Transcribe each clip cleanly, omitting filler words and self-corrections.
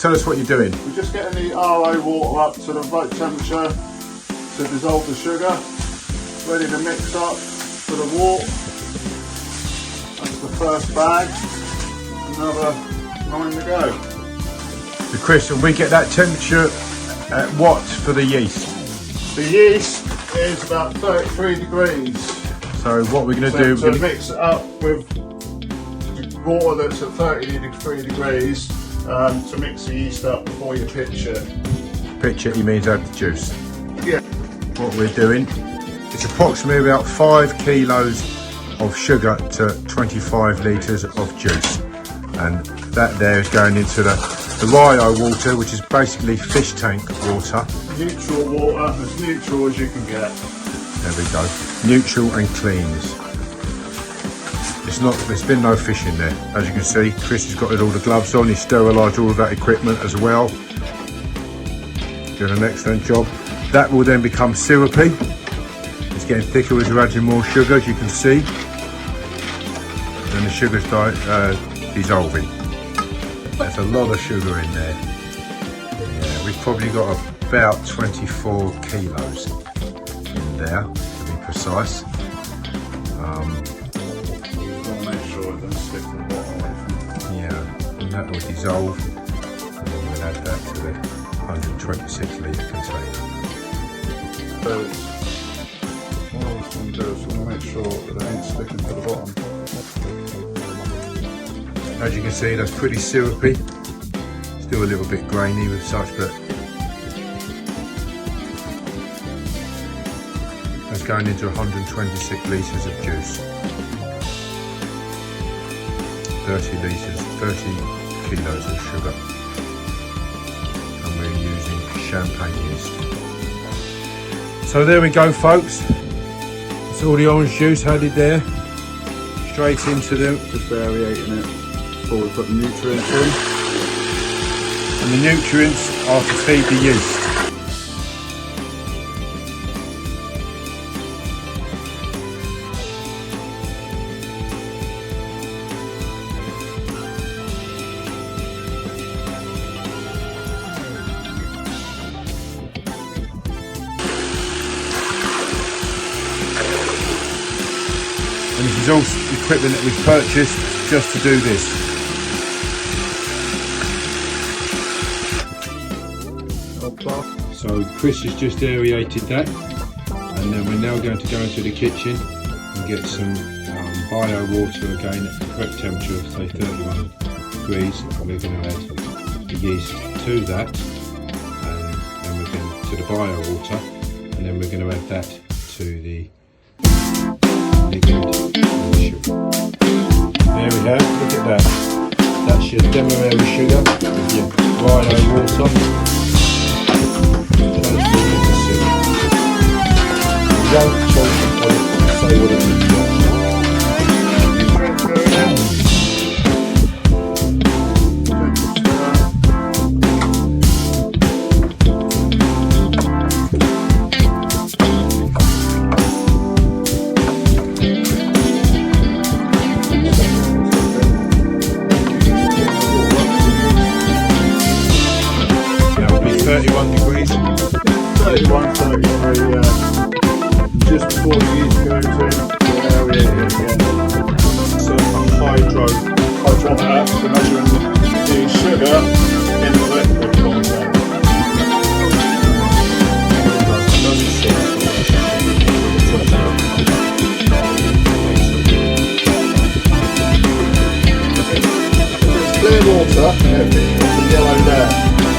Tell us what you're doing. We're just getting the RO water up to the right temperature to dissolve the sugar. Ready to mix up for the wort. That's the first bag. Another 9 to go. So Chris, and we get that temperature at what for the yeast? The yeast is about 33 degrees. So what we're going to do... So mix it up with water that's at 33 degrees to mix the yeast up before you pitch it. Pitch it, he means add the juice. Yeah. What we're doing, it's approximately about 5 kilos of sugar to 25 litres of juice. And that there is going into the Rio water, which is basically fish tank water. Neutral water, as neutral as you can get. There we go. Neutral and cleans. There's been no fish in there. As you can see, Chris has got all the gloves on. He's sterilised all of that equipment as well. Doing an excellent job. That will then become syrupy. It's getting thicker as we're adding more sugar, as you can see. And the sugar's dissolving. There's a lot of sugar in there. Yeah, we've probably got about 24 kilos in there, to be precise. Make sure it doesn't stick to the bottom. Yeah, and that will dissolve, and then we'll add that to the 126 litre container. So what I was going to do is make sure that it ain't sticking to the bottom. As you can see, that's pretty syrupy. Still a little bit grainy with such, but that's going into 126 litres of juice. 30 kilos of sugar. And we're using champagne yeast. So there we go, folks. That's all the orange juice added there. Straight into them. Just aerating it before we put the nutrients in. And the nutrients are to feed the yeast. And this is all equipment that we've purchased just to do this. So Chris has just aerated that, and then we're now going to go into the kitchen and get some bio water again at the correct temperature of say 31 degrees, and we're going to add the yeast to that, and then we're going to the bio water, and then we're going to add that to the liquid and the sugar. There we have, look at that. That's your demerara sugar with your bio water. Don't talk about it, say what it is. That will be 31 degrees. 31, 33, just before the yeast goes in, we'll aerate it again. So hydrometer for measuring the sugar in the liquid content. It's clear water and it becomes the yellow there.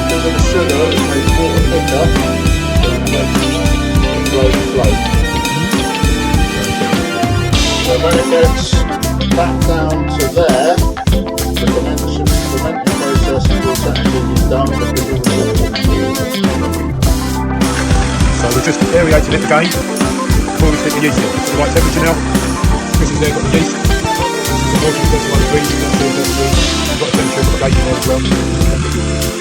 Because of the sugar, it makes water thicker. Flow. So when it gets back down to there, the fermenting process will technically be done because all the water will be used. So we're just aerating it again before we stick the yeast in. It's the right temperature now. Chris has there got the yeast. This is the water, 31 degrees, 31 degrees. I've got a temperature of 18 there as well.